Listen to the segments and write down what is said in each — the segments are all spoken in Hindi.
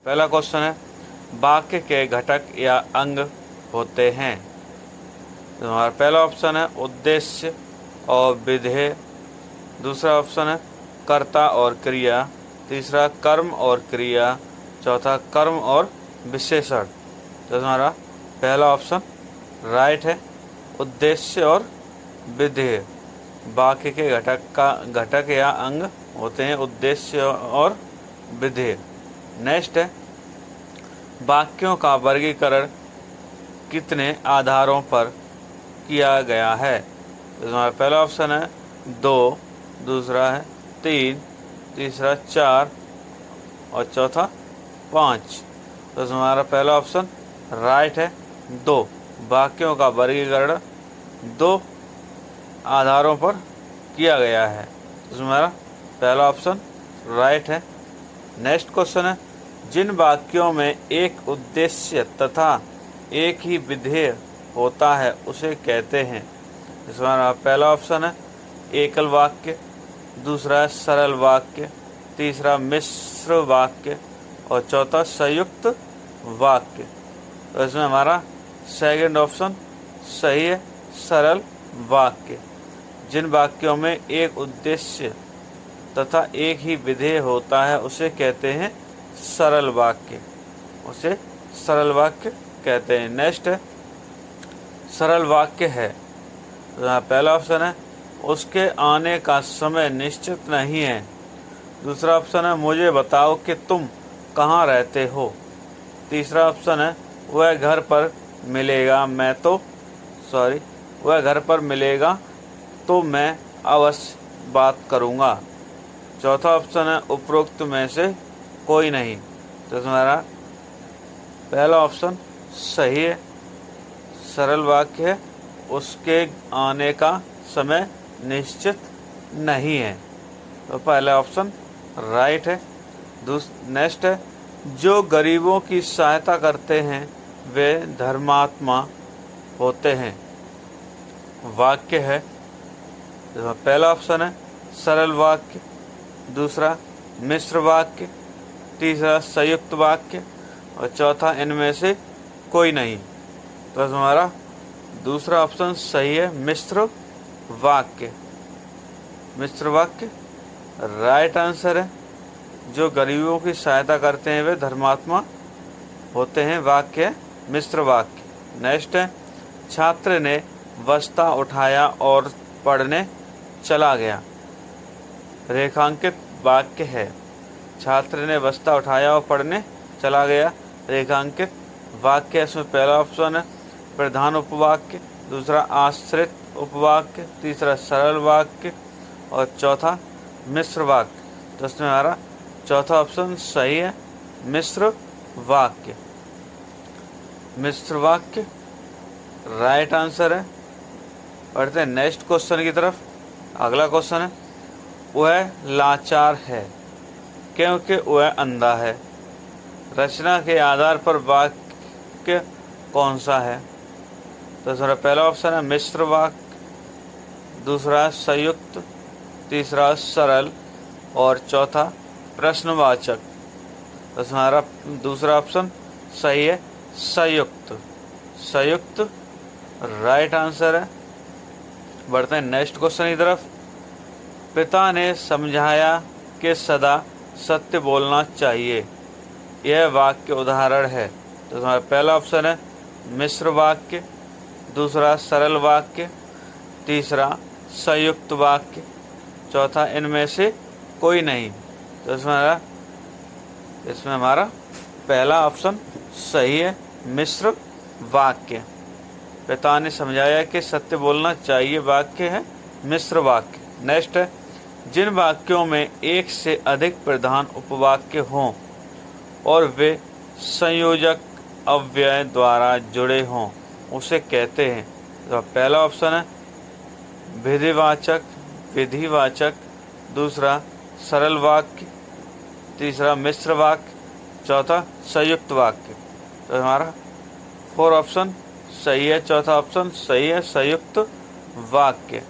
पहला क्वेश्चन है, वाक्य के घटक या अंग होते हैं। तो हमारा पहला ऑप्शन है उद्देश्य और विधेय। दूसरा ऑप्शन है कर्ता और क्रिया। तीसरा कर्म और क्रिया। चौथा कर्म और विशेषण। तो हमारा पहला ऑप्शन राइट है, उद्देश्य और विधेय। वाक्य के घटक या अंग होते हैं उद्देश्य और विधेय। नेक्स्ट है, वाक्यों का वर्गीकरण कितने आधारों पर किया गया है। तो हमारा पहला ऑप्शन है 2, दूसरा है 3, तीसरा 4 और चौथा 5। तो हमारा पहला ऑप्शन राइट है 2। वाक्यों का वर्गीकरण 2 आधारों पर किया गया है। तो हमारा पहला ऑप्शन राइट है। नेक्स्ट क्वेश्चन है, जिन वाक्यों में एक उद्देश्य तथा एक ही विधेय होता है उसे कहते हैं। इसमें हमारा पहला ऑप्शन है एकल वाक्य। दूसरा है सरल वाक्य। तीसरा मिश्र वाक्य और चौथा संयुक्त वाक्य। तो इसमें हमारा सेकंड ऑप्शन सही है, सरल वाक्य। जिन वाक्यों में एक उद्देश्य तथा एक ही विधेय होता है उसे कहते हैं सरल वाक्य, उसे सरल वाक्य कहते हैं। नेक्स्ट है, सरल वाक्य है। तो पहला ऑप्शन है उसके आने का समय निश्चित नहीं है। दूसरा ऑप्शन है मुझे बताओ कि तुम कहाँ रहते हो। तीसरा ऑप्शन है वह घर पर मिलेगा तो मैं अवश्य बात करूँगा। चौथा ऑप्शन है उपरोक्त में से कोई नहीं। तो तुम्हारा पहला ऑप्शन सही है, सरल वाक्य है, उसके आने का समय निश्चित नहीं है। तो पहला ऑप्शन राइट है। नेक्स्ट है, जो गरीबों की सहायता करते हैं वे धर्मात्मा होते हैं। वाक्य है, तो पहला ऑप्शन है सरल वाक्य। दूसरा मिश्र वाक्य। तीसरा संयुक्त वाक्य और चौथा इनमें से कोई नहीं। तो हमारा दूसरा ऑप्शन सही है, मिश्र वाक्य। मिश्र वाक्य राइट आंसर है। जो गरीबों की सहायता करते हैं वे धर्मात्मा होते हैं। वाक्य है मिश्र वाक्य। नेक्स्ट है, छात्र ने बस्ता उठाया और पढ़ने चला गया। रेखांकित वाक्य है। छात्र ने बस्ता उठाया और पढ़ने चला गया, रेखांकित वाक्य। इसमें पहला ऑप्शन है प्रधान उपवाक्य। दूसरा आश्रित उपवाक्य। तीसरा सरल वाक्य और चौथा मिश्र वाक्य। तो इसमें हमारा चौथा ऑप्शन सही है, मिश्र वाक्य। मिश्र वाक्य राइट आंसर है। बढ़ते हैं नेक्स्ट क्वेश्चन की तरफ। अगला क्वेश्चन है, वह लाचार है क्योंकि वह अंधा है। रचना के आधार पर वाक्य कौन सा है। तो सर पहला ऑप्शन है मिश्र वाक्य। दूसरा संयुक्त। तीसरा सरल और चौथा प्रश्नवाचक। तो हमारा दूसरा ऑप्शन सही है, संयुक्त। संयुक्त राइट आंसर है। बढ़ते हैं नेक्स्ट क्वेश्चन की तरफ। पिता ने समझाया कि सदा सत्य बोलना चाहिए। यह वाक्य उदाहरण है। तो हमारा पहला ऑप्शन है मिश्र वाक्य। दूसरा सरल वाक्य। तीसरा संयुक्त वाक्य। चौथा इनमें से कोई नहीं। तो इसमें हमारा पहला ऑप्शन सही है, मिश्र वाक्य। पिता ने समझाया कि सत्य बोलना चाहिए, वाक्य है मिश्र वाक्य। नेक्स्ट है, जिन वाक्यों में एक से अधिक प्रधान उपवाक्य हों और वे संयोजक अव्यय द्वारा जुड़े हों उसे कहते हैं। तो पहला ऑप्शन है विधिवाचक, विधिवाचक। दूसरा सरल वाक्य। तीसरा मिश्र वाक्य। चौथा संयुक्त वाक्य। तो हमारा 4 ऑप्शन सही है, चौथा ऑप्शन सही है, संयुक्त वाक्य।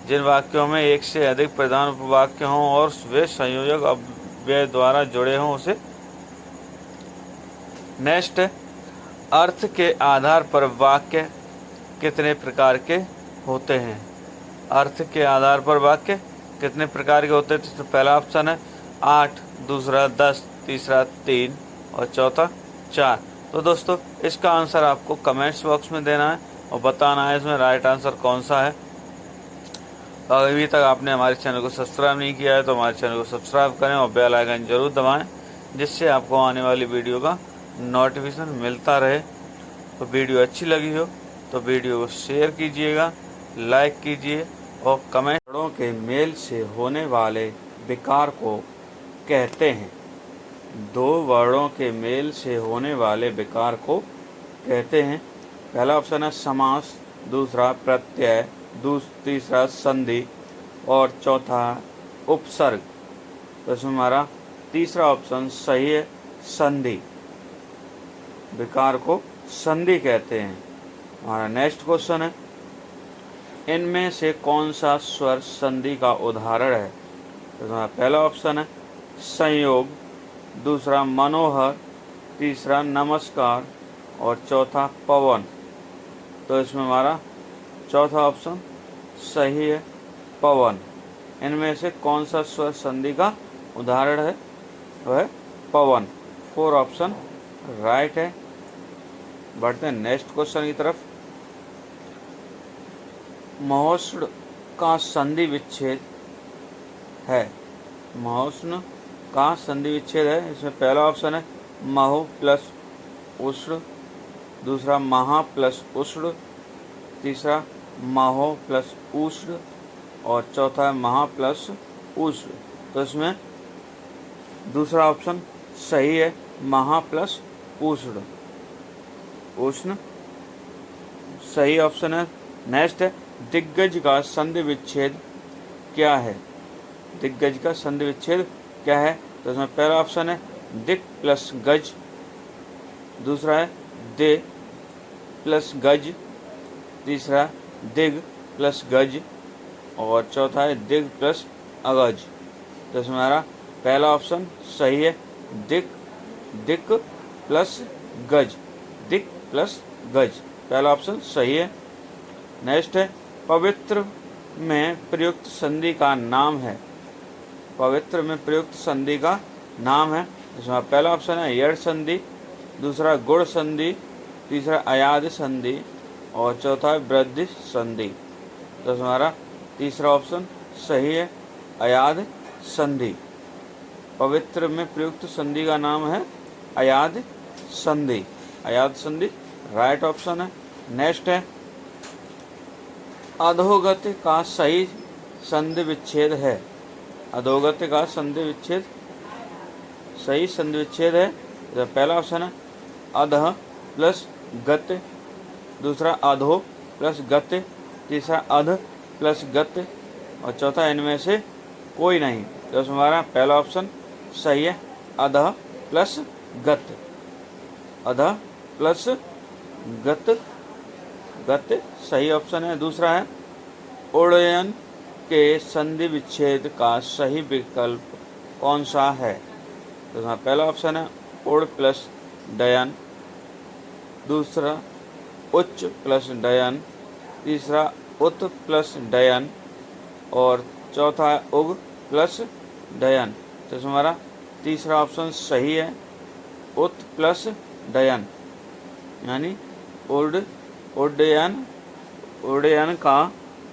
जिन वाक्यों में एक से अधिक प्रधान उपवाक्य हों और वे संयोजक अव्यय द्वारा जुड़े हों उसे नेक्स्ट है, अर्थ के आधार पर वाक्य कितने प्रकार के होते हैं? अर्थ के आधार पर वाक्य कितने प्रकार के होते हैं? तो पहला ऑप्शन है 8, दूसरा 10, तीसरा 3 और चौथा 4। तो दोस्तों इसका आंसर आपको कमेंट्स बॉक्स में देना है और बताना है इसमें राइट आंसर कौन सा है। तो अभी तक आपने हमारे चैनल को सब्सक्राइब नहीं किया है तो हमारे चैनल को सब्सक्राइब करें और बेल आइकन जरूर दबाएं, जिससे आपको आने वाली वीडियो का नोटिफिकेशन मिलता रहे। तो वीडियो अच्छी लगी हो तो वीडियो को शेयर कीजिएगा, लाइक कीजिए और कमेंट। वर्णों के मेल से होने वाले विकार को कहते हैं। 2 वर्णों के मेल से होने वाले विकार को कहते हैं। पहला ऑप्शन है समास, दूसरा प्रत्यय, तीसरा संधि और चौथा उपसर्ग। तो इसमें हमारा तीसरा ऑप्शन सही है, संधि। विकार को संधि कहते हैं। हमारा नेक्स्ट क्वेश्चन है, इनमें से कौन सा स्वर संधि का उदाहरण है? तो हमारा पहला ऑप्शन है संयोग, दूसरा मनोहर, तीसरा नमस्कार और चौथा पवन। तो इसमें हमारा चौथा ऑप्शन सही है, पवन। इनमें से कौन सा स्वर संधि का उदाहरण है? वह पवन। 4 ऑप्शन राइट है। बढ़ते हैं नेक्स्ट क्वेश्चन की तरफ। महोष्ण का संधि विच्छेद है। महोष्ण का संधि विच्छेद है। इसमें पहला ऑप्शन है महो प्लस उष्ण, दूसरा महा प्लस उष्ण, तीसरा महो प्लस उष्ण और चौथा है महा प्लस उष्ण। तो इसमें दूसरा ऑप्शन सही है, महा प्लस उष्ण। उष्ण सही ऑप्शन है। नेक्स्ट है, दिग्गज का संधि विच्छेद क्या है? दिग्गज का संधि विच्छेद क्या है? तो इसमें पहला ऑप्शन है दिक प्लस गज, दूसरा है दे प्लस गज, तीसरा दिग प्लस गज और चौथा है दिग प्लस अगज। तो इसमें हमारा पहला ऑप्शन सही है, दिक प्लस गज, दिक प्लस गज। पहला ऑप्शन सही है। नेक्स्ट है, पवित्र में प्रयुक्त संधि का नाम है। पवित्र में प्रयुक्त संधि का नाम है। इसमें पहला ऑप्शन है यड़ संधि, दूसरा गुण संधि, तीसरा अयाद संधि और चौथा है वृद्धि संधि। तो हमारा तीसरा ऑप्शन सही है, अयाद संधि। पवित्र में प्रयुक्त संधि का नाम है अयाद संधि। अयाद संधि राइट ऑप्शन है। नेक्स्ट है, अधोगति का सही संधि विच्छेद है। अधोगति का संधि विच्छेद सही संधि विच्छेद है। तो पहला ऑप्शन है अधः प्लस गति, दूसरा अधो प्लस गति, तीसरा अध प्लस गति और चौथा इनमें से कोई नहीं। तो हमारा पहला ऑप्शन सही है, अधः प्लस गति। अधः प्लस गति सही ऑप्शन है। दूसरा है, उड्डयन के संधि विच्छेद का सही विकल्प कौन सा है? तो पहला ऑप्शन है उड़ प्लस डयन, दूसरा उच्च प्लस डयन, तीसरा उत प्लस डयन और चौथा है उग प्लस डयन। तो हमारा तीसरा ऑप्शन सही है, उत प्लस डयन, यानी उड्डयन का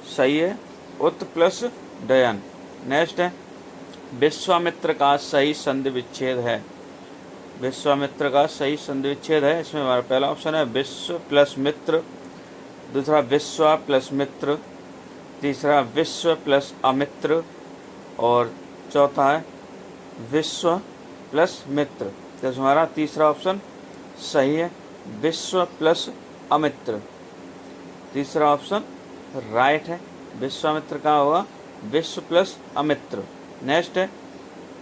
सही है उत प्लस डयन। नेक्स्ट है, विश्वामित्र का सही संधि विच्छेद है। विश्वामित्र का सही संधि विच्छेद है। इसमें हमारा पहला ऑप्शन है विश्व प्लस मित्र, दूसरा विश्वा प्लस मित्र, तीसरा विश्व प्लस अमित्र और चौथा है विश्व प्लस मित्र। तो हमारा तीसरा ऑप्शन सही है, विश्व प्लस अमित्र। तीसरा ऑप्शन राइट है, विश्वामित्र का होगा विश्व प्लस अमित्र। नेक्स्ट है,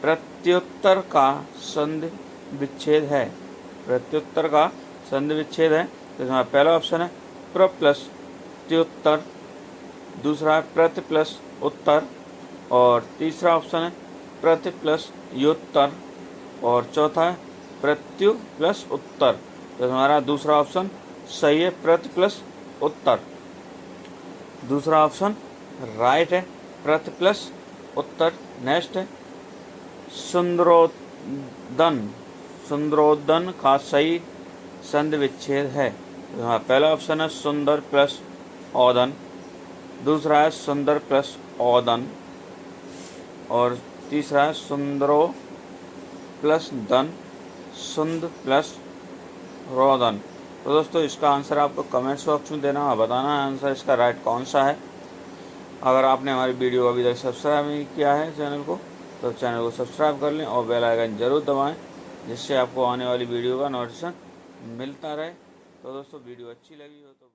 प्रत्युत्तर का संधि विच्छेद है। प्रत्युत्तर का संधि विच्छेद है। तो हमारा पहला ऑप्शन है प्र प्लस त्युत्तर, दूसरा है प्रति प्लस उत्तर और तीसरा ऑप्शन है प्रति प्लस योत्तर और चौथा है प्रत्यु प्लस उत्तर, तो हमारा दूसरा ऑप्शन सही है, प्रति प्लस उत्तर। दूसरा ऑप्शन राइट है, प्रति प्लस उत्तर। नेक्स्ट है सुंदरोदन, सुंदरोदन का सही संधि विच्छेद है। तो हाँ, पहला ऑप्शन है सुंदर प्लस औदन, दूसरा है सुंदर प्लस औदन, और तीसरा है सुंदरो प्लस दन, सुंद प्लस रोदन। तो दोस्तों इसका आंसर आपको कमेंट्स बॉक्स में देना और बताना है आंसर इसका राइट कौन सा है। अगर आपने हमारी वीडियो अभी तक सब्सक्राइब नहीं किया है चैनल को, तो चैनल को सब्सक्राइब कर लें और बेल आइकन जरूर दबाएं, जिससे आपको आने वाली वीडियो का नोटिफिकेशन मिलता रहे। तो दोस्तों वीडियो अच्छी लगी हो तो